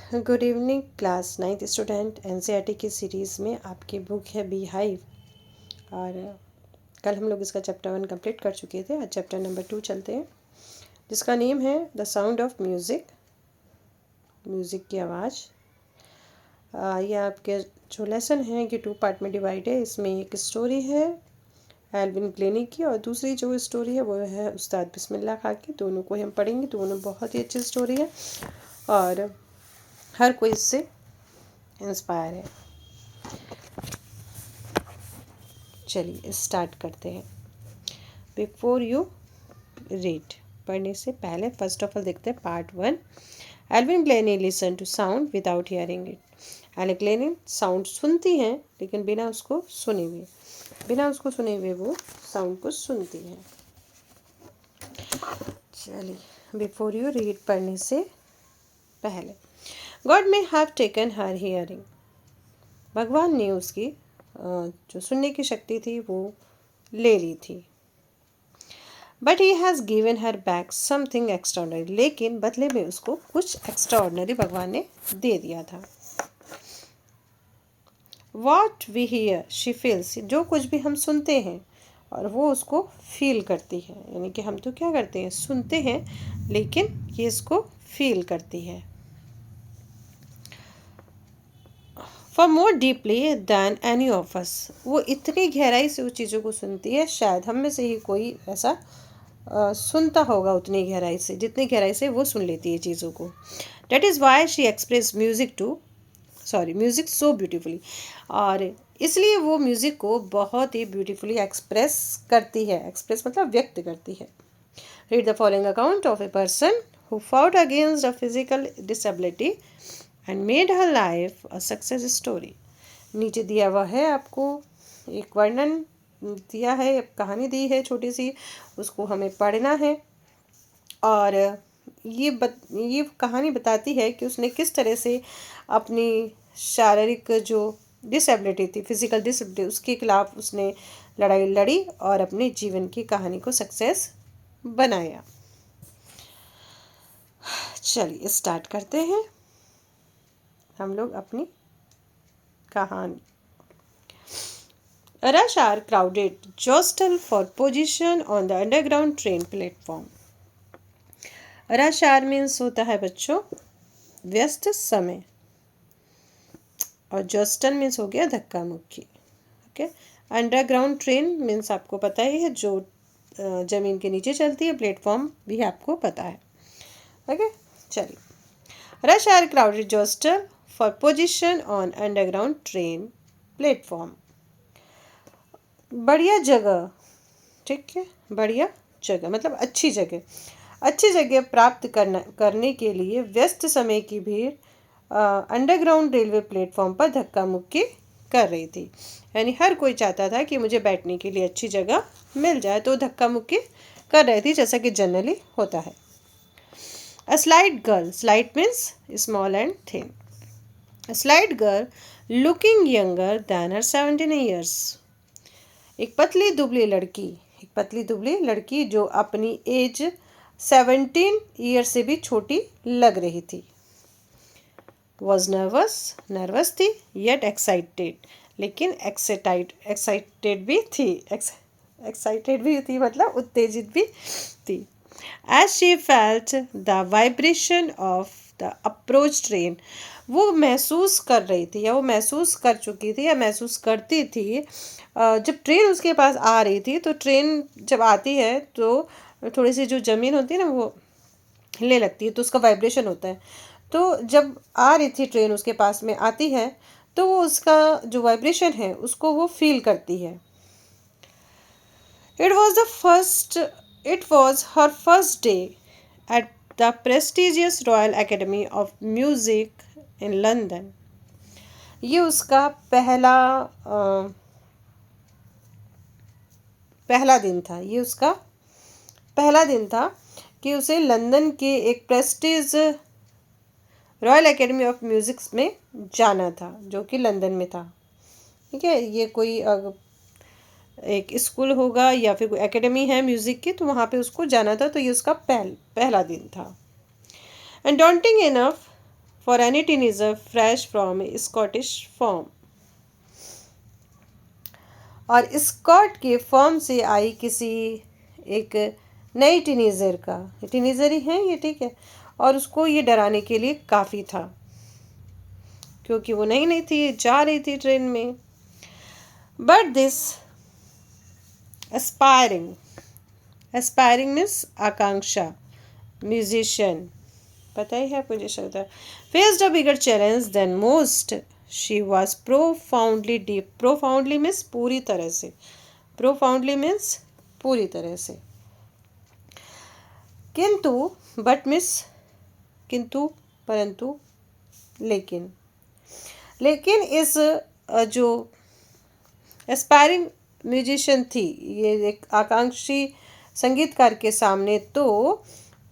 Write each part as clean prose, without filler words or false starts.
Good evening class 9th student. NCERT की series में आपकी बुक है बी हाइव और कल हम लोग इसका चैप्टर 1 कंप्लीट कर चुके थे। आज चैप्टर नंबर 2 चलते हैं जिसका नेम है the sound of music, music की आवाज़। यह आपके जो लेसन है ये 2 पार्ट में डिवाइड है। इसमें एक स्टोरी है एल्विन ग्लेनी की और दूसरी जो स्टोरी है वो है उस्ताद बिस्मिल्लाह खां की। दोनों को हम पढ़ेंगे, दोनों बहुत ही अच्छी स्टोरी है और हर कोई इससे इंस्पायर है। चलिए स्टार्ट करते हैं। बिफोर यू रीड, पढ़ने से पहले फर्स्ट ऑफ ऑल देखते हैं part 1। Evelyn Glennie listen to sound without hearing it. Evelyn Glennie sound सुनती हैं लेकिन बिना उसको सुने हुए वो साउंड को सुनती हैं। चलिए बिफोर यू रीड पढ़ने से पहले, God may have taken her hearing. भगवान ने उसकी जो सुनने की शक्ति थी वो ले ली थी। But he has given her back something extraordinary, लेकिन बदले में उसको कुछ एक्स्ट्राऑर्डिनरी भगवान ने दे दिया था। What we hear she feels, जो कुछ भी हम सुनते हैं और वो उसको फील करती है। यानी कि हम तो क्या करते हैं, सुनते हैं लेकिन ये इसको फील करती है। For more deeply than any of us, वो इतनी गहराई से उस चीज़ों को सुनती है, शायद हम में से ही कोई ऐसा सुनता होगा उतनी गहराई से, जितनी गहराई से वो सुन लेती है चीज़ों को। That is why she express music so beautifully, और इसलिए वो म्यूज़िक को बहुत ही ब्यूटीफुली एक्सप्रेस करती है। एक्सप्रेस मतलब व्यक्त करती है। Read the following account of a person who fought against a physical disability and made her life a success story. नीचे दिया हुआ है आपको एक वर्णन दिया है, कहानी दी है छोटी सी, उसको हमें पढ़ना है और ये कहानी बताती है कि उसने किस तरह से अपनी शारीरिक जो डिसेबिलिटी थी, फिजिकल डिसेबिलिटी, उसके खिलाफ उसने लड़ाई लड़ी और अपने जीवन की कहानी को सक्सेस बनाया। चलिए स्टार्ट करते हैं हम लोग अपनी कहानी। A rush hour crowded jostle for position on the underground train platform. Rush hour means होता है बच्चों व्यस्त समय, और जॉस्टल मीन्स हो गया धक्का मुक्की। ओके, अंडरग्राउंड ट्रेन मीन्स आपको पता ही है जो ज़मीन के नीचे चलती है, प्लेटफॉर्म भी आपको पता है। ओके चलिए। Rush hour crowded jostle for position on underground train platform. बढ़िया जगह, ठीक है, बढ़िया जगह मतलब अच्छी जगह प्राप्त करने के लिए व्यस्त समय की भीड़ अंडरग्राउंड रेलवे प्लेटफॉर्म पर धक्का मुक्की कर रही थी। यानी हर कोई चाहता था कि मुझे बैठने के लिए अच्छी जगह मिल जाए, तो धक्का मुक्की कर रही थी, जैसा कि जनरली होता है। A slight girl, slight means small and thin. A slight girl looking younger than her 17 years. एक पतली दुबली लड़की जो अपनी एज 17 ईयर से भी छोटी लग रही थी। वॉज नर्वस थी, येट एक्साइटेड, लेकिन एक्साइटेड भी थी मतलब उत्तेजित भी थी। As she felt the vibration of the approach train, वो महसूस कर रही थी या वो महसूस कर चुकी थी या महसूस करती थी जब ट्रेन उसके पास आ रही थी। तो ट्रेन जब आती है तो थोड़ी सी जो ज़मीन होती है ना वो हिलने लगती है, तो उसका वाइब्रेशन होता है। तो जब आ रही थी ट्रेन उसके पास में आती है तो वो उसका जो वाइब्रेशन है उसको वो फील करती है। It was her first day at the prestigious royal academy of music in London. ये उसका पहला दिन था कि उसे लंदन के एक Prestige royal academy of music में जाना था, जो कि लंदन में था। ठीक है, ये कोई एक स्कूल होगा या फिर कोई एकेडमी है म्यूज़िक की, तो वहाँ पे उसको जाना था। तो ये उसका पहला दिन था। And daunting enough for any teenager fresh from a Scottish farm. और स्कॉट के फॉर्म से आई किसी एक नई टीनेजर का, टीनेजर ही है ये, ठीक है, और उसको ये डराने के लिए काफ़ी था, क्योंकि वो नई नई थी, जा रही थी ट्रेन में. But this aspiring, aspiring means आकांक्षा, म्यूजिशियन, पता ही है मुझे शब्द, faced a bigger challenge than most. She was profoundly deaf. Profoundly means पूरी तरह से, प्रोफाउंडली मीन्स पूरी तरह से. किंतु, बट मीन्स किंतु, परंतु, लेकिन. लेकिन इस जो एस्पायरिंग म्यूजिशियन थी, ये एक आकांक्षी संगीतकार के सामने तो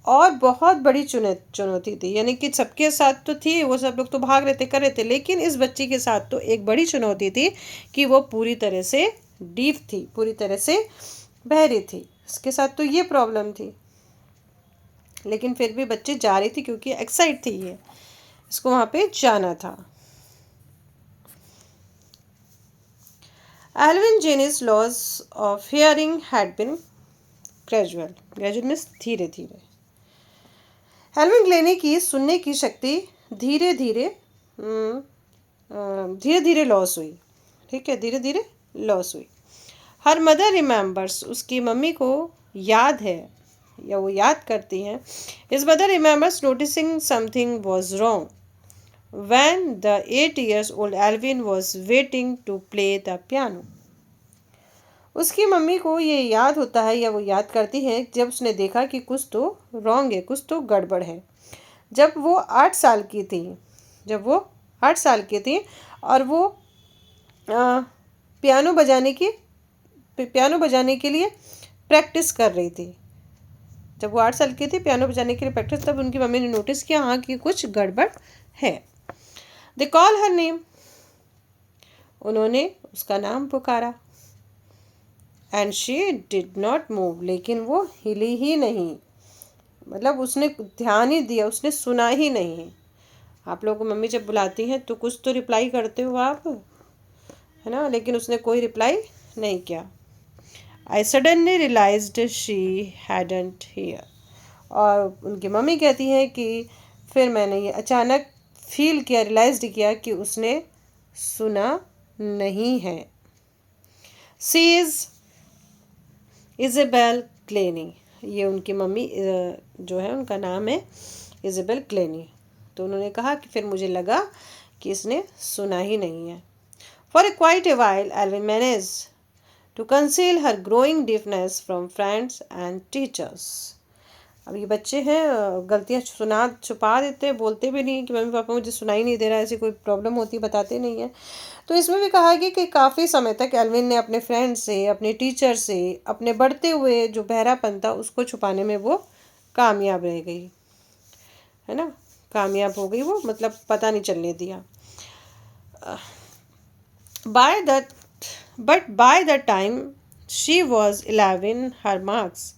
और बहुत बड़ी चुनौती थी. यानी कि सबके साथ तो थी, वो सब लोग तो भाग रहे थे, कर रहे थे, लेकिन इस बच्ची के साथ तो एक बड़ी चुनौती थी कि वो पूरी तरह से डीप थी, पूरी तरह से बहरी थी. उसके साथ तो ये प्रॉब्लम थी, लेकिन फिर भी बच्ची जा रही थी क्योंकि एक्साइट थी, ये इसको वहाँ पे जाना था. Alvin Jane's loss of hearing had been gradual. Gradual means धीरे धीरे. एल्विन ग्लेनी की सुनने की शक्ति धीरे धीरे लॉस हुई, ठीक है, धीरे धीरे लॉस हुई. हर मदर रिमेम्बर्स, उसकी मम्मी को याद है या वो याद करती हैं. His mother remembers noticing something was wrong when the 8 years old Evelyn was waiting to play the piano. उसकी मम्मी को ये याद होता है या वो याद करती है जब उसने देखा कि कुछ तो रॉन्ग है, कुछ तो गड़बड़ है. जब वो 8 साल की थी, जब वो 8 साल की थी और वो पियानो बजाने के लिए प्रैक्टिस कर रही थी. जब वो 8 साल की थी, पियानो बजाने के लिए प्रैक्टिस, तब उनकी मम्मी ने नोटिस किया हाँ कि कुछ गड़बड़ है. दे कॉल हर नेम, उन्होंने उसका नाम पुकारा. And she did not move, लेकिन वो हिली ही नहीं, मतलब उसने ध्यान ही दिया, उसने सुना ही नहीं. आप लोगों को मम्मी जब बुलाती हैं तो कुछ तो रिप्लाई करते हो आप, है ना, लेकिन उसने कोई रिप्लाई नहीं किया. I suddenly realised she hadn't hear. और उनकी मम्मी कहती हैं कि फिर मैंने ये अचानक फील किया, रियलाइज्ड किया कि उसने सुना नहीं है. सी इज़ इज़ेबेल क्लेनी, ये उनकी मम्मी जो है उनका नाम है इज़ेबेल क्लेनी. तो उन्होंने कहा कि फिर मुझे लगा कि इसने सुना ही नहीं है. For quite a while Evelyn manage to conceal her growing deafness from friends and teachers. अब ये बच्चे हैं, गलतियाँ छुपा देते हैं, बोलते भी नहीं कि मम्मी पापा मुझे सुनाई नहीं दे रहा है, ऐसी कोई प्रॉब्लम होती बताते नहीं हैं. तो इसमें भी कहा गया कि काफ़ी समय तक एल्विन ने अपने फ्रेंड से, अपने टीचर से, अपने बढ़ते हुए जो बहरापन था उसको छुपाने में वो कामयाब रह गई, है ना, कामयाब हो गई वो, मतलब पता नहीं चलने दिया. Bye the time she was 11 her marks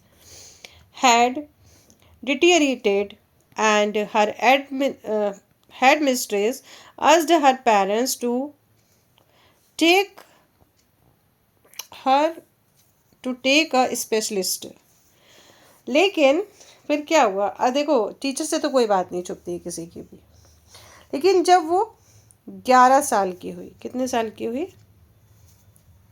had deteriorated and her headmistress asked her parents to take a specialist. लेकिन फिर क्या हुआ, देखो टीचर से तो कोई बात नहीं छुपती किसी की भी, लेकिन जब वो 11 साल की हुई, कितने साल की हुई,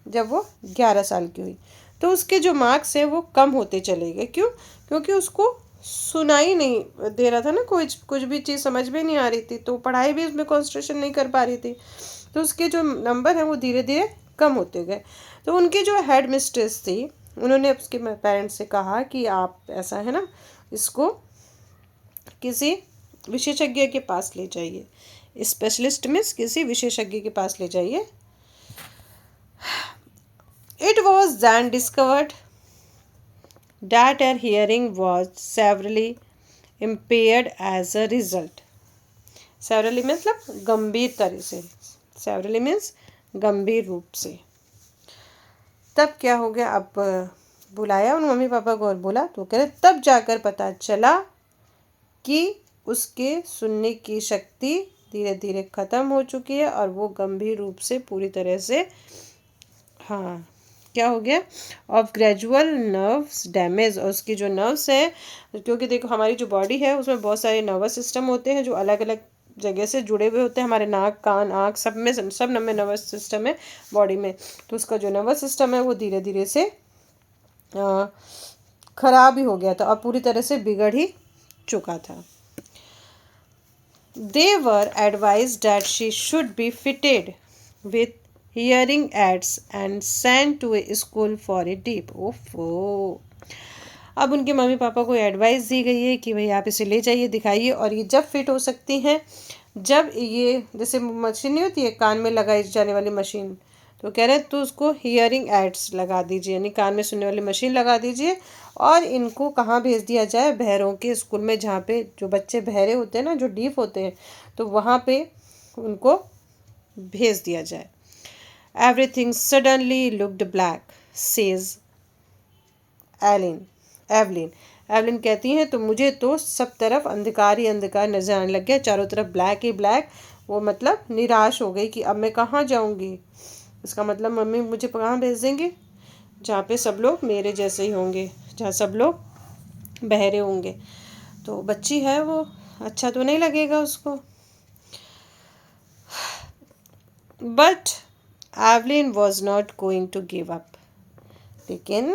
जब वो 11 साल की हुई, तो उसके जो मार्क्स हैं वो कम होते चले गए. क्यों? क्योंकि उसको सुनाई नहीं दे रहा था ना, कुछ भी चीज़ समझ में नहीं आ रही थी, तो पढ़ाई भी उसमें कंसंट्रेशन नहीं कर पा रही थी, तो उसके जो नंबर हैं वो धीरे धीरे कम होते गए. तो उनकी जो हेड मिस्ट्रेस थी, उन्होंने उसके पेरेंट्स से कहा कि आप ऐसा है ना, इसको किसी विशेषज्ञ के पास ले जाइए. स्पेशलिस्ट मीन्स किसी विशेषज्ञ के पास ले जाइए. It was then discovered that her hearing was severely impaired as a result. Severely मतलब गंभीर तरह से, severely means गंभीर रूप से. तब क्या हो गया, अब बुलाया उन मम्मी पापा को और बोला, तो कह रहे तब जाकर पता चला कि उसके सुनने की शक्ति धीरे धीरे ख़त्म हो चुकी है और वो गंभीर रूप से पूरी तरह से, हाँ क्या हो गया, ऑफ ग्रेजुअल नर्व्स डैमेज। और उसकी जो नर्व्स हैं, क्योंकि देखो हमारी जो बॉडी है उसमें बहुत सारे नर्वस सिस्टम होते हैं जो अलग अलग जगह से जुड़े हुए होते हैं, हमारे नाक कान आँख सब में, सब में नर्वस सिस्टम है बॉडी में। तो उसका जो नर्वस सिस्टम है वो धीरे धीरे से ख़राब ही हो गया था और पूरी तरह से बिगड़ ही चुका था। They were advised that she should be fitted with hearing aids and sent to a school for a dip. ओफो, अब उनके मम्मी पापा को एडवाइस दी गई है कि भाई आप इसे ले जाइए दिखाइए, और ये जब फिट हो सकती हैं, जब ये जैसे मशीन नहीं होती है कान में लगाई जाने वाली मशीन, तो कह रहे हैं तो उसको हियरिंग एड्स लगा दीजिए, यानी कान में सुनने वाली मशीन लगा दीजिए। और इनको कहाँ भेज दिया जाए, बहरों के स्कूल में, जहाँ पे जो बच्चे बहरे होते हैं ना, जो डीफ होते हैं, तो वहाँ पे उनको भेज दिया जाए। Everything suddenly looked black says Evelyn. Evelyn कहती हैं तो मुझे तो सब तरफ अंधकार ही अंधकार नजर आने लग गया, चारों तरफ ब्लैक ही ब्लैक। वो मतलब निराश हो गई कि अब मैं कहाँ जाऊँगी। इसका मतलब मम्मी मुझे कहाँ भेज देंगे, जहाँ पे सब लोग मेरे जैसे ही होंगे, जहाँ सब लोग बहरे होंगे। तो बच्ची है वो, अच्छा तो नहीं लगेगा उसको। But Evelyn was not going to give up. लेकिन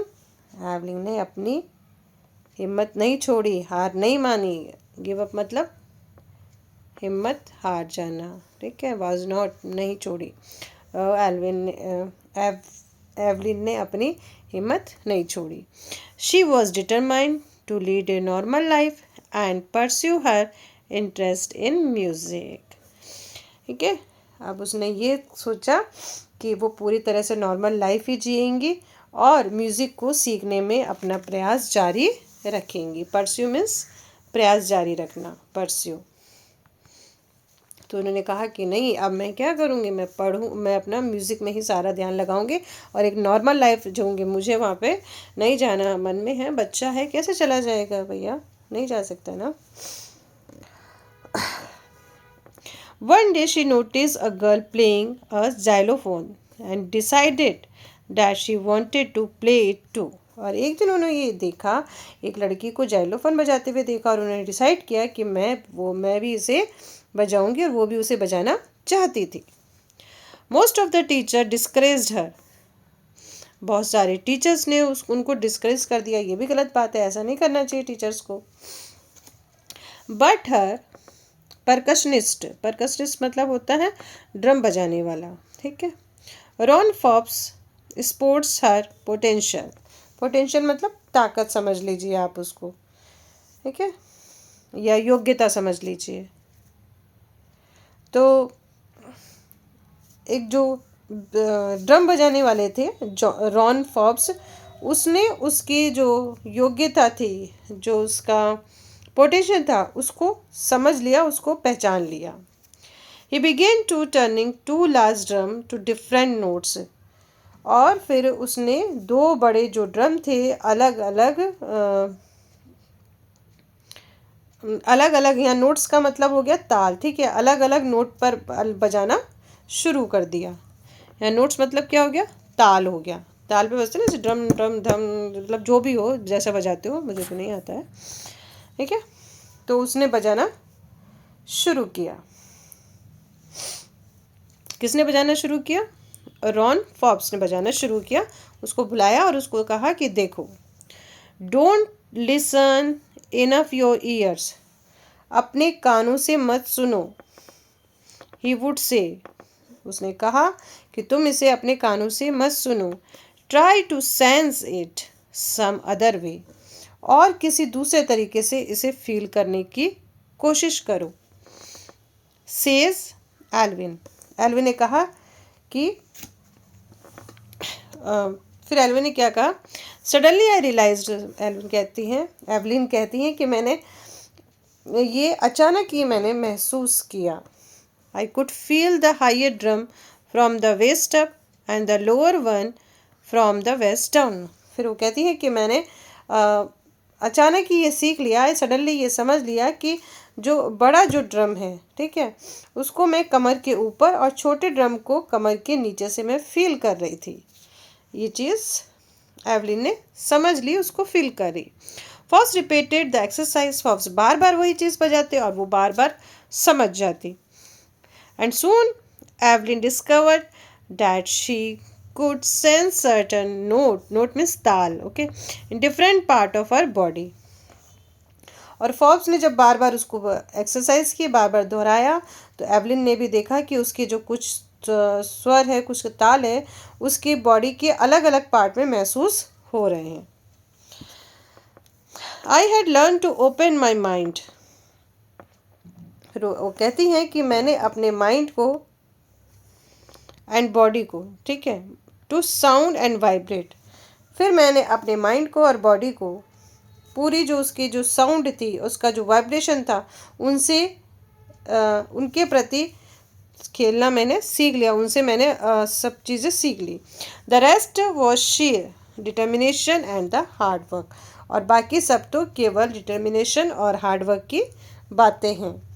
एवलिन ने अपनी हिम्मत नहीं छोड़ी, हार नहीं मानी। गिव अप मतलब हिम्मत हार जाना, ठीक है। वॉज नॉट नहीं छोड़ी, एवलिन ने अपनी हिम्मत नहीं छोड़ी। She was determined to lead a normal life and pursue her interest in music, ठीक है। अब उसने ये सोचा कि वो पूरी तरह से नॉर्मल लाइफ ही जिएंगी और म्यूज़िक को सीखने में अपना प्रयास जारी रखेंगी। परस्यू मीन्स प्रयास जारी रखना, परस्यू। तो उन्होंने कहा कि नहीं, अब मैं क्या करूँगी, मैं पढ़ूँ, मैं अपना म्यूज़िक में ही सारा ध्यान लगाऊंगी और एक नॉर्मल लाइफ जीऊँगी। मुझे वहाँ पे नहीं जाना, मन में है, बच्चा है, कैसे चला जाएगा भैया, नहीं जा सकता ना। One day she noticed a girl playing a xylophone and decided that she wanted to play it too. और एक दिन उन्होंने ये देखा, एक लड़की को जाइलोफोन बजाते हुए देखा और उन्होंने डिसाइड किया कि मैं भी इसे बजाऊंगी, और वो भी उसे बजाना चाहती थी। Most of the teacher discouraged her. बहुत सारे टीचर्स ने उनको डिस्करेज कर दिया, ये भी गलत बात है, ऐसा नहीं करना चाहिए टीचर्स को। बट हर परकशनिस्ट मतलब होता है ड्रम बजाने वाला, ठीक है। रॉन फॉब्स स्पोर्ट्स हर पोटेंशियल मतलब ताकत समझ लीजिए आप उसको, ठीक है, या योग्यता समझ लीजिए। तो एक जो ड्रम बजाने वाले थे रॉन फॉब्स, उसने उसकी जो योग्यता थी, जो उसका पोटेंशियल था, उसको समझ लिया, उसको पहचान लिया। He began to turning to large drum to different notes. और फिर उसने दो बड़े जो ड्रम थे अलग अलग यहाँ नोट्स का मतलब हो गया ताल, ठीक है, अलग अलग नोट पर बजाना शुरू कर दिया। यहाँ नोट्स मतलब क्या हो गया, ताल हो गया। ताल पे बजते ना, जैसे ड्रम ड्रम धम, मतलब जो भी हो जैसा बजाते हो, मुझे तो नहीं आता है, ठीक है। तो उसने बजाना शुरू किया। किसने बजाना शुरू किया, रॉन फॉब्स ने बजाना शुरू किया। उसको बुलाया और उसको कहा कि देखो, don't listen enough your ears, अपने कानों से मत सुनो। ही वुड से, उसने कहा कि तुम इसे अपने कानों से मत सुनो। Try to sense it some other way, और किसी दूसरे तरीके से इसे फील करने की कोशिश करो। सेज एल्विन ने कहा कि फिर एल्विन ने क्या कहा, सडनली आई रियलाइज्ड, एवलिन कहती हैं कि मैंने ये अचानक ही मैंने महसूस किया। I could feel the higher drum from the waist up and the lower one from the waist down. फिर वो कहती है कि मैंने अचानक ही ये सीख लिया, सडनली ये समझ लिया कि जो बड़ा जो ड्रम है, ठीक है, उसको मैं कमर के ऊपर और छोटे ड्रम को कमर के नीचे से मैं फील कर रही थी। ये चीज़ एवलिन ने समझ ली, उसको फील करी। Fox repeated the exercise, Fox बार बार वही चीज़ बजाते और वो बार बार समझ जाती। And soon Evelyn discovered that she could sense certain note means ताल, okay, in different part of her body। और फॉर्ब्स ने जब बार बार उसको एक्सरसाइज की, बार बार दोहराया, तो एवलिन ने भी देखा कि उसके जो कुछ स्वर है, कुछ ताल है, उसकी बॉडी के अलग अलग पार्ट में महसूस हो रहे हैं। I had learn to open my mind, वो कहती हैं कि मैंने अपने माइंड को एंड बॉडी को, ठीक है, टू साउंड एंड वाइब्रेट। फिर मैंने अपने माइंड को और बॉडी को पूरी जो उसकी जो साउंड थी, उसका जो वाइब्रेशन था, उनसे उनके प्रति खेलना मैंने सीख लिया, उनसे मैंने सब चीज़ें सीख ली। The rest was sheer determination and the hard work. और बाकी सब तो केवल डिटर्मिनेशन और हार्ड वर्क की बातें हैं,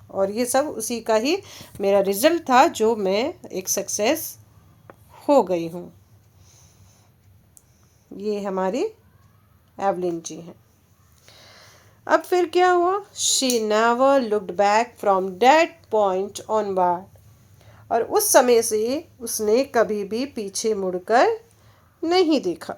और ये सब उसी का ही मेरा रिजल्ट था, जो मैं एक सक्सेस हो गई हूँ। ये हमारी एवलिन जी हैं। अब फिर क्या हुआ? She never looked back from that point onward. और उस समय से उसने कभी भी पीछे मुड़कर नहीं देखा।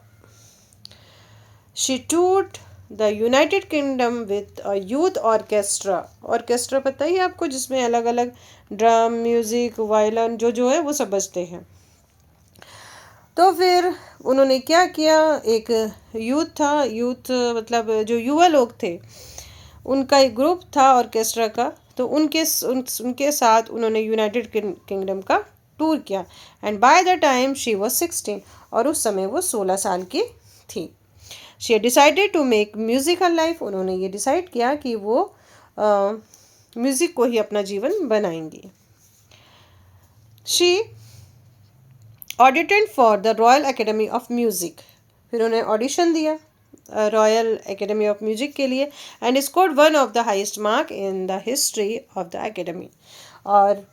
She toured the United Kingdom with a youth orchestra. Orchestra पता ही आपको, जिसमें अलग अलग ड्रम, म्यूज़िक, वायलिन जो है वो सब बजते हैं। तो फिर उन्होंने क्या किया, एक यूथ था, यूथ मतलब जो युवा लोग थे, उनका एक ग्रुप था ऑर्केस्ट्रा का, तो उनके साथ उन्होंने यूनाइटेड किंगडम का टूर किया। And by the time she was 16, और उस समय वो 16 साल की थी। She decided to make music her life. उन्होंने ये डिसाइड किया कि वो म्यूज़िक को ही अपना जीवन बनाएंगी। She audited for the royal academy of music. फिर उन्हें ऑडिशन दिया रॉयल एकेडमी ऑफ म्यूजिक के लिए, and scored one of the highest mark in the history of the academy. और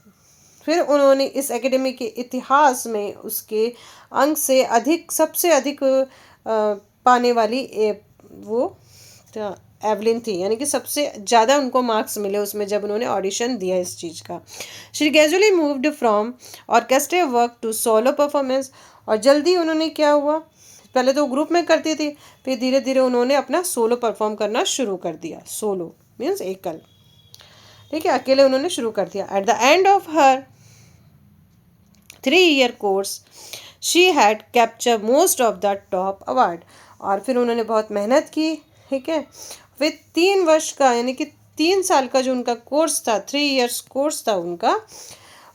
फिर उन्होंने इस एकेडमी के इतिहास में उसके अंक से अधिक, सबसे अधिक पाने वाली वो एवलिन थी, यानी कि सबसे ज़्यादा उनको मार्क्स मिले उसमें, जब उन्होंने ऑडिशन दिया इस चीज़ का। She gradually moved from orchestra work to solo performance. और जल्दी उन्होंने क्या हुआ, पहले तो ग्रुप में करती थी, फिर धीरे धीरे उन्होंने अपना सोलो परफॉर्म करना शुरू कर दिया। सोलो मीन्स एकल, ठीक है, अकेले उन्होंने शुरू कर दिया। At the end of her 3-year course she had capture most of the top award. और फिर उन्होंने बहुत मेहनत की, ठीक है, फिर 3 वर्ष का, यानी कि 3 साल का जो उनका कोर्स था, 3 years कोर्स था उनका,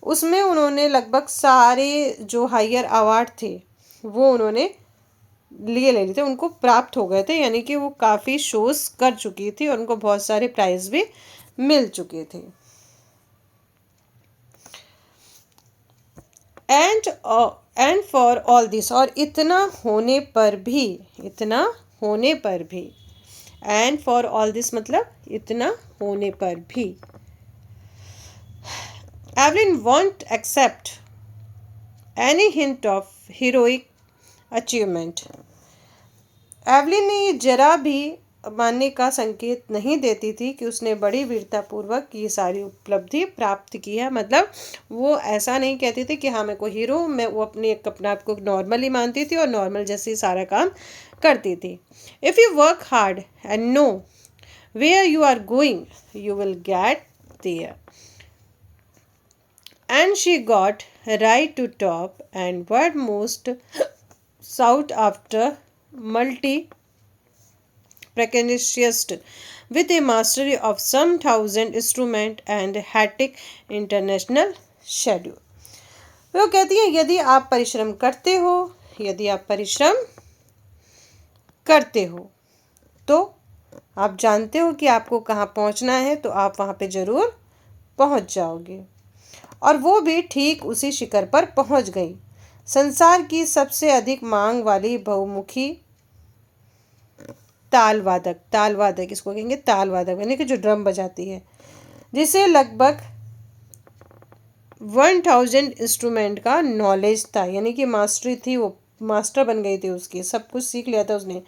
उसमें उन्होंने लगभग सारे जो हायर अवार्ड थे वो उन्होंने ले लिए थे, उनको प्राप्त हो गए थे, यानी कि वो काफ़ी शोज कर चुकी थी और उनको बहुत सारे प्राइज भी मिल चुके थे। एंड फॉर ऑल दिस, और इतना होने पर भी, एंड फॉर ऑल दिस मतलब इतना होने पर भी, Evelyn won't accept any hint of heroic achievement. Evelyn ने ये जरा भी मानने का संकेत नहीं देती थी कि उसने बड़ी वीरतापूर्वक ये सारी उपलब्धि प्राप्त की है। मतलब वो ऐसा नहीं कहती थी कि हाँ मैं कोई हीरो, मैं वो अपने आप को नॉर्मली मानती थी और नॉर्मल जैसे सारा काम करती थी। If you work hard and know where you are going, you will get there. And she got right to top and world most sought after multi-precautious with a mastery of some 1,000 instrument and hectic international schedule। वो कहती है यदि आप परिश्रम करते हो तो आप जानते हो कि आपको कहाँ पहुँचना है, तो आप वहाँ पे ज़रूर पहुँच जाओगे। और वो भी ठीक उसी शिखर पर पहुँच गई। संसार की सबसे अधिक मांग वाली बहुमुखी तालवादक इसको कहेंगे तालवादक, यानी कि जो ड्रम बजाती है, जिसे लगभग 1000 इंस्ट्रूमेंट का नॉलेज था, यानी कि मास्टरी थी, वो मास्टर बन गई थी, उसकी सब कुछ सीख लिया था उसने।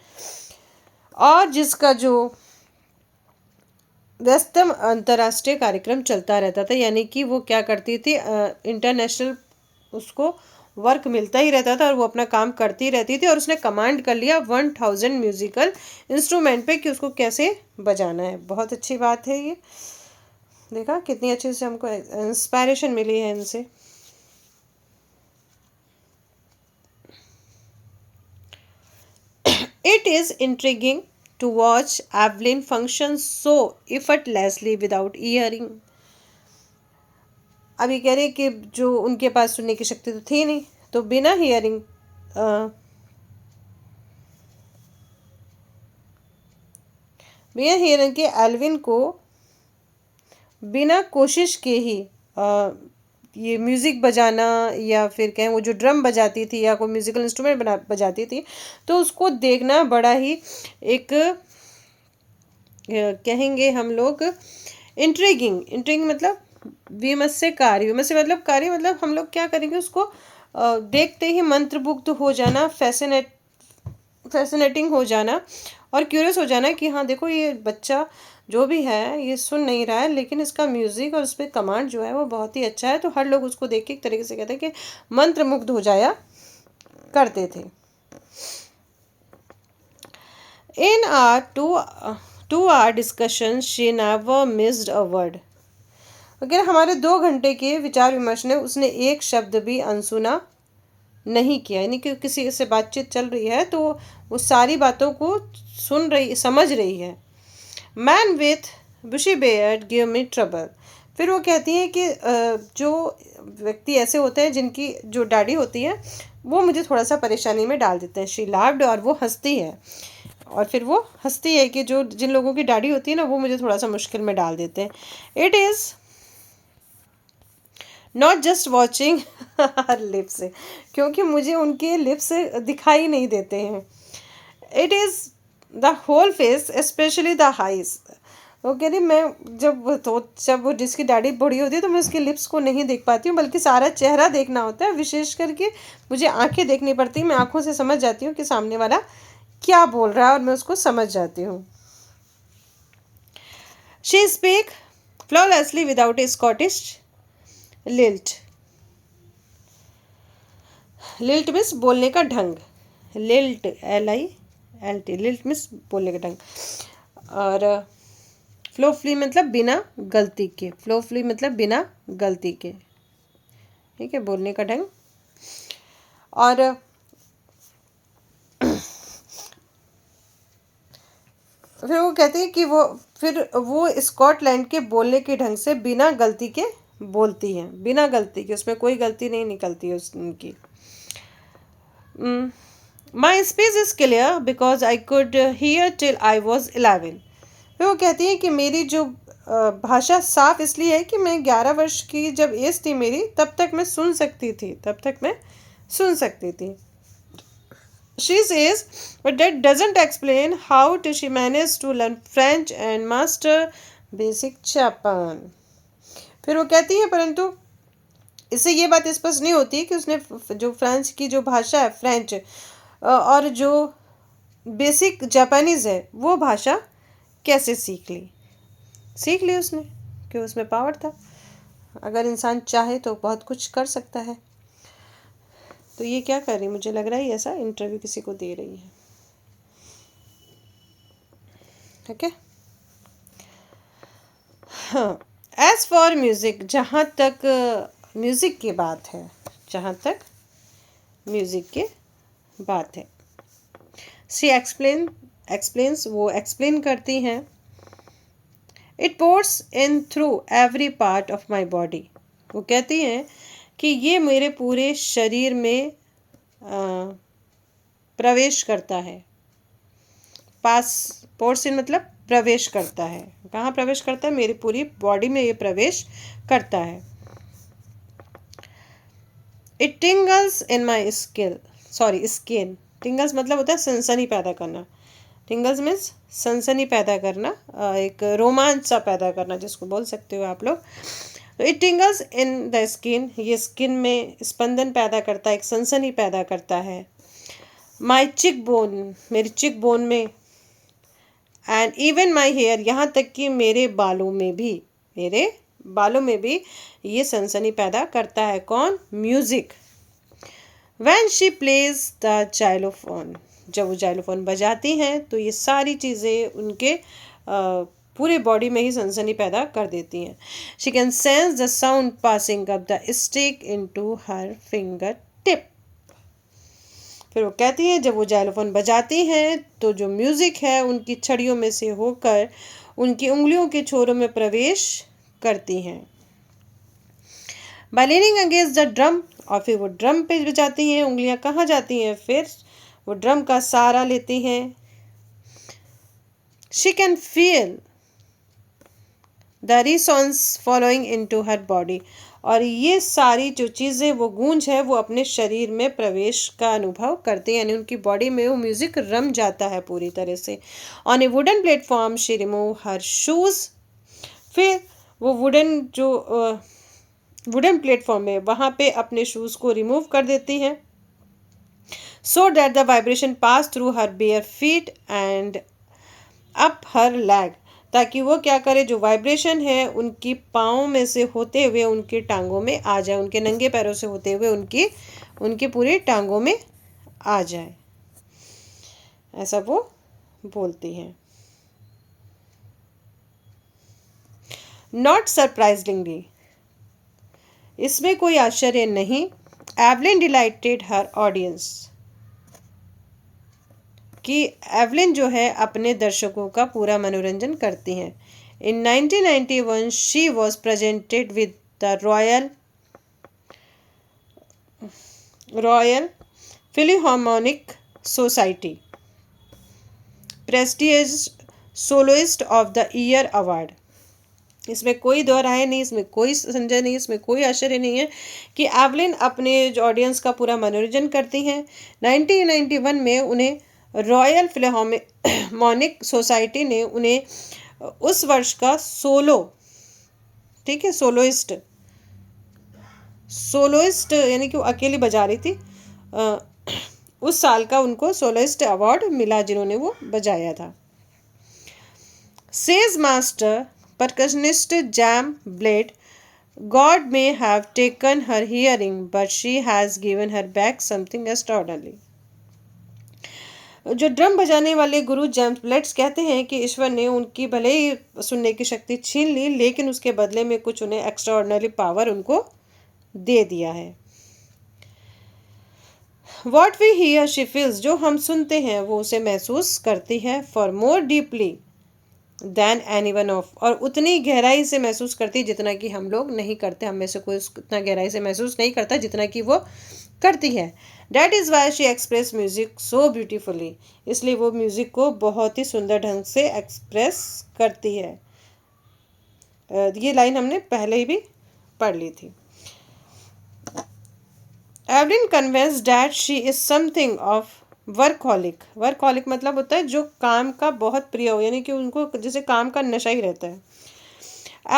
और जिसका जो व्यस्तम अंतर्राष्ट्रीय कार्यक्रम चलता रहता था, यानी कि वो क्या करती थी, इंटरनेशनल उसको वर्क मिलता ही रहता था और वो अपना काम करती रहती थी। और उसने कमांड कर लिया 1000 म्यूजिकल इंस्ट्रूमेंट पे कि उसको कैसे बजाना है। बहुत अच्छी बात है ये। देखा कितनी अच्छे से हमको इंस्पायरेशन मिली है इनसे। It is intriguing to watch Evelyn function so effortlessly without hearing. अभी कह रहे कि जो उनके पास सुनने की शक्ति तो थी नहीं, तो बिना हियरिंग के एल्विन को बिना कोशिश के ही ये म्यूज़िक बजाना, या फिर कहें वो जो ड्रम बजाती थी या कोई म्यूज़िकल इंस्ट्रूमेंट बजाती थी, तो उसको देखना बड़ा ही एक कहेंगे हम लोग इंट्रिगिंग मतलब विमर्श से मतलब कार्य, मतलब हम लोग क्या करेंगे, उसको देखते ही मंत्रमुग्ध हो जाना, फैसिनेटिंग हो जाना और क्यूरियस हो जाना कि हाँ देखो ये बच्चा जो भी है ये सुन नहीं रहा है, लेकिन इसका म्यूज़िक और उस पर कमांड जो है वो बहुत ही अच्छा है। तो हर लोग उसको देख के एक तरीके से कहते हैं कि मंत्रमुग्ध हो जाया करते थे। In our two hour discussion she never missed a word. अगर हमारे 2 घंटे के विचार विमर्श ने उसने एक शब्द भी अनसुना नहीं किया, यानी कि किसी से बातचीत चल रही है तो वो सारी बातों को सुन रही, समझ रही है। Man with bushy beard give me trouble. फिर वो कहती हैं कि जो व्यक्ति ऐसे होते हैं जिनकी जो दाढ़ी होती है वो मुझे थोड़ा सा परेशानी में डाल देते हैं। शी लाफ्ड, और वो हंसती है, और फिर वो हंसती है कि जो जिन लोगों की दाढ़ी होती है ना वो मुझे थोड़ा सा मुश्किल में डाल देते हैं। It is not just watching lips, क्योंकि मुझे उनके लिप्स दिखाई नहीं देते हैं। It is the whole face specially the eyes. वो कह रही मैं जब वो जिसकी दाढ़ी बड़ी होती है तो मैं उसके लिप्स को नहीं देख पाती हूँ, बल्कि सारा चेहरा देखना होता है। विशेष करके मुझे आंखें देखनी पड़ती हैं, मैं आंखों से समझ जाती हूँ कि सामने वाला क्या बोल रहा है और मैं उसको समझ जाती हूँ। She speak flawlessly without A Scottish lilt. Lilt means बोलने का ढंग, लिल्ट LILT, लिल्ट मीन्स बोलने का ढंग। और फ्लोफली मतलब बिना गलती के, फ्लोफली मतलब बिना गलती के, ठीक है, बोलने का ढंग। और फिर वो कहते हैं कि वो स्कॉटलैंड के बोलने के ढंग से बिना गलती के बोलती हैं, बिना गलती के, उसमें कोई गलती नहीं निकलती है उनकी। My speech is clear because I could hear till I was 11। फिर वो कहती है कि मेरी जो भाषा साफ इसलिए है कि मैं 11 वर्ष की जब एज थी मेरी, तब तक मैं सुन सकती थी। She says, but that doesn't explain how did she manage to learn French and master basic Japan. फिर वो कहती है परंतु इससे ये बात स्पष्ट नहीं होती कि उसने जो फ्रांस की जो भाषा है फ्रेंच और जो बेसिक जापानीज़ है वो भाषा कैसे सीख ली उसने, कि उसमें पावर था। अगर इंसान चाहे तो बहुत कुछ कर सकता है। तो ये क्या कर रही, मुझे लग रहा है ऐसा इंटरव्यू किसी को दे रही है। ठीक है, हाँ। एज फॉर म्यूज़िक, जहाँ तक म्यूज़िक की बात है, शी एक्सप्लेन्स, वो एक्सप्लेन करती हैं। It pores in through every part of my body. वो कहती हैं कि ये मेरे पूरे शरीर में प्रवेश करता है। पोर्स इन मतलब प्रवेश करता है। कहाँ प्रवेश करता है? मेरी पूरी बॉडी में ये प्रवेश करता है। It टिंगल्स in my skin. टिंगल्स मतलब होता है सनसनी पैदा करना। टिंगल्स मीन्स सनसनी पैदा करना, एक रोमांच सा पैदा करना जिसको बोल सकते हो आप लोग। तो इट टिंगल्स इन द स्किन, ये स्किन में स्पंदन पैदा करता है, एक सनसनी पैदा करता है। माई चिक बोन, मेरी चिक बोन में, एंड इवन माई हेयर, यहाँ तक कि मेरे बालों में भी ये सनसनी पैदा करता है। कौन? Music. When she plays the xylophone, जब वो जाइलोफोन बजाती हैं तो ये सारी चीज़ें उनके पूरे बॉडी में ही सनसनी पैदा कर देती हैं। She can sense the sound passing up the stick into her fingertip. फिर वो कहती हैं जब वो जाइलोफोन बजाती हैं तो जो म्यूज़िक है उनकी छड़ियों में से होकर उनकी उंगलियों के छोरों में प्रवेश करती हैं। By leaning against the drum, और फिर वो ड्रम पे बजाती हैं, उंगलियां कहाँ जाती हैं? फिर वो ड्रम का सहारा लेती हैं। She can feel the resonance following into her body, और ये सारी जो चीज़ें, वो गूंज है, वो अपने शरीर में प्रवेश का अनुभव करते हैं, यानी उनकी बॉडी में वो म्यूजिक रम जाता है पूरी तरह से। On A wooden platform she remove her shoes, फिर वो वुडन प्लेटफॉर्म में वहाँ पे अपने शूज़ को रिमूव कर देती हैं। So that the vibration pass through her bare feet and up her leg, ताकि वो क्या करे, जो वाइब्रेशन है उनकी पाँव में से होते हुए उनकी टांगों में आ जाए, उनके नंगे पैरों से होते हुए उनके पूरे टांगों में आ जाए, ऐसा वो बोलती हैं। नॉट सरप्राइजिंगली, इसमें कोई आश्चर्य नहीं, एवलिन डिलाइटेड हर ऑडियंस, कि एवलिन जो है अपने दर्शकों का पूरा मनोरंजन करती हैं। इन 1991 she was presented with the royal Philharmonic society prestigious soloist of the year award. इसमें कोई दो राय नहीं, इसमें कोई संजय नहीं, इसमें कोई आश्चर्य नहीं है कि एवलिन अपने जो ऑडियंस का पूरा मनोरंजन करती हैं। 1991 में उन्हें रॉयल फिलहार्मोनिक सोसाइटी ने उन्हें उस वर्ष का सोलोइस्ट यानी कि वो अकेली बजा रही थी, उस साल का उनको सोलोइस्ट अवार्ड मिला जिन्होंने वो बजाया था। Says master percussionist Jam Blade, God may have taken her hearing, but she has given her back something extraordinary. जो ड्रम बजाने वाले गुरु जेम्स ब्लेड्स कहते हैं कि ईश्वर ने उनकी भले ही सुनने की शक्ति छीन ली, लेकिन उसके बदले में कुछ उन्हें एक्स्ट्राऑर्डिनरी पावर उनको दे दिया है। What we hear she feels, जो हम सुनते हैं वो उसे महसूस करती है। For more deeply than anyone of, और उतनी गहराई से महसूस करती है जितना कि हम लोग नहीं करते, हम में से कोई उतना गहराई से महसूस नहीं करता जितना कि वो करती है। That is why she express music so beautifully, इसलिए वो म्यूज़िक को बहुत ही सुंदर ढंग से एक्सप्रेस करती है। ये लाइन हमने पहले ही भी पढ़ ली थी। Evelyn convinced that she is something of workaholic मतलब होता है जो काम का बहुत प्रिय हो, यानी कि उनको जैसे काम का नशा ही रहता है।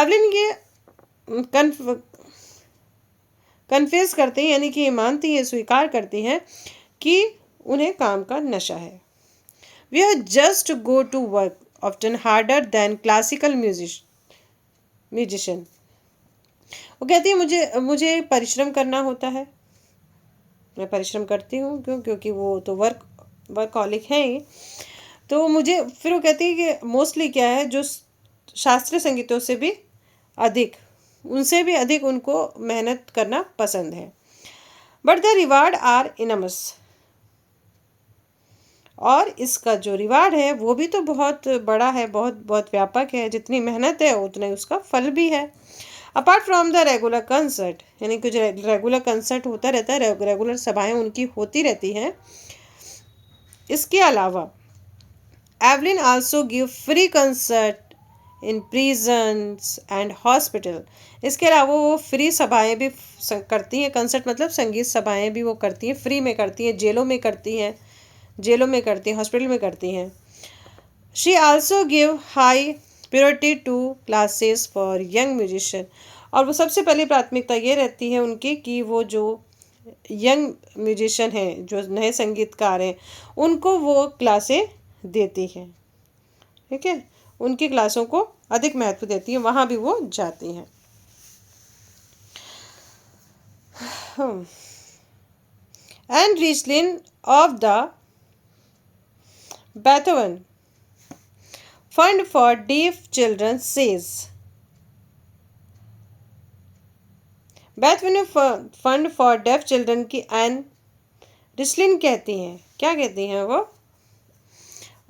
एवलिन ये कन्फेस करते हैं, यानी कि ये मानती है, स्वीकार करती हैं कि उन्हें काम का नशा है। We are just go to work often harder than classical musician. वो कहती है मुझे परिश्रम करना होता है, मैं परिश्रम करती हूँ, क्योंकि वो तो वर्कहॉलिक है ही। तो मुझे फिर वो कहती है कि मोस्टली क्या है, जो शास्त्रीय संगीतों से भी अधिक, उनसे भी अधिक उनको मेहनत करना पसंद है। बट द रिवार्ड आर इनमस, और इसका जो रिवार्ड है वो भी तो बहुत बड़ा है, बहुत व्यापक है। जितनी मेहनत है उतना ही उसका फल भी है। Apart from the regular concert, यानी कि जो रेगुलर कंसर्ट होता रहता है, रेगुलर सभाएं उनकी होती रहती हैं, इसके अलावा Evelyn also give free concert in prisons and hospital. इसके अलावा वो फ्री सभाएं भी करती हैं, कंसर्ट मतलब संगीत सभाएं भी वो करती हैं, फ्री में करती हैं, जेलों में करती हैं, हॉस्पिटल में करती हैं। She also give high priority to classes for young musician, और वो सबसे पहली प्राथमिकता ये रहती है उनकी कि वो जो यंग म्यूजिशियन हैं, जो नए संगीतकार हैं, उनको वो क्लासें देती हैं। ठीक है, उनकी क्लासों को अधिक महत्व देती हैं, वहाँ भी वो जाती हैं। And Richlin of the Beethoven fund for deaf children says, Beethoven fund for deaf children की एन रिचलिन कहती हैं, क्या कहती हैं वो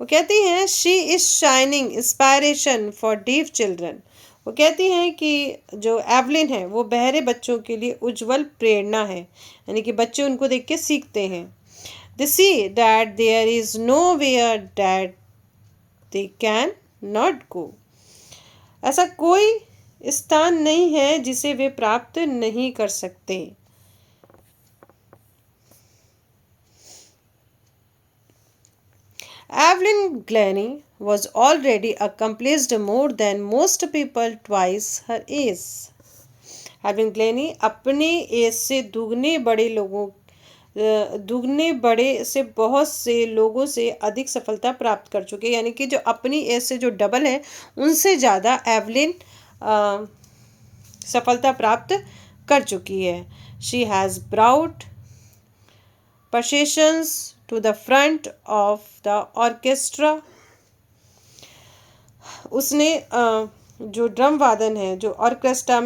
कहती हैं she is shining inspiration for deaf children. वो कहती हैं कि जो एवलिन है वो बहरे बच्चों के लिए उज्जवल प्रेरणा है, यानी कि बच्चे उनको देख के सीखते हैं। They see that there is nowhere that they can not go, ऐसा कोई स्थान नहीं है जिसे वे प्राप्त नहीं कर सकते। Evelyn Glennie was already accomplished more than most people twice her age. Evelyn Glennie अपने एज से दुगने बड़े से बहुत से लोगों से अधिक सफलता प्राप्त कर चुके, यानी कि जो अपनी एज से जो डबल है उनसे ज़्यादा एवलिन सफलता प्राप्त कर चुकी है। She has brought processions to the front of the orchestra, उसने जो ड्रम वादन है जो ऑर्केस्ट्रा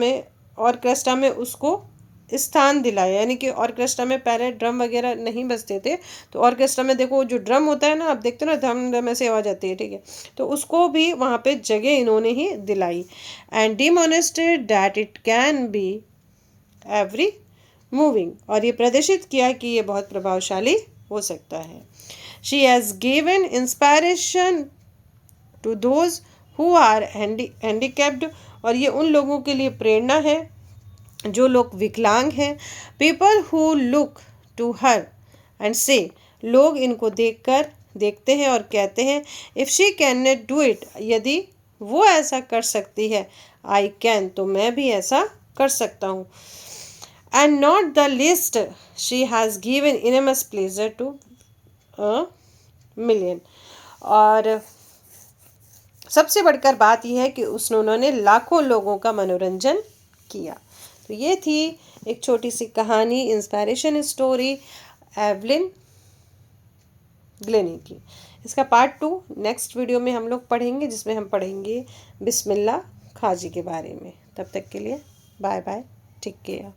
में उसको स्थान दिलाया, यानी कि ऑर्केस्ट्रा में पहले ड्रम वगैरह नहीं बजते थे, तो ऑर्केस्ट्रा में देखो जो ड्रम होता है ना, आप देखते हो ना, धम धम ऐसे आवाज़ आती है, ठीक है, तो उसको भी वहाँ पे जगह इन्होंने ही दिलाई। And demonstrated that it can be every moving, और ये प्रदर्शित किया कि ये बहुत प्रभावशाली हो सकता है। She has given inspiration to those who are handicapped, और ये उन लोगों के लिए प्रेरणा है जो लोग विकलांग हैं। People who look to her and say, लोग इनको देखते हैं और कहते हैं if she can not do it, यदि वो ऐसा कर सकती है, आई कैन, तो मैं भी ऐसा कर सकता हूँ। And not the least, she has given enormous pleasure to a million, और सबसे बढ़कर बात यह है कि उन्होंने लाखों लोगों का मनोरंजन किया। तो ये थी एक छोटी सी कहानी, इंस्पायरेशन स्टोरी एवलिन ग्लेनी की। इसका पार्ट 2 नेक्स्ट वीडियो में हम लोग पढ़ेंगे, जिसमें हम पढ़ेंगे बिस्मिल्लाह खाजी के बारे में। तब तक के लिए बाय बाय, टेक केयर।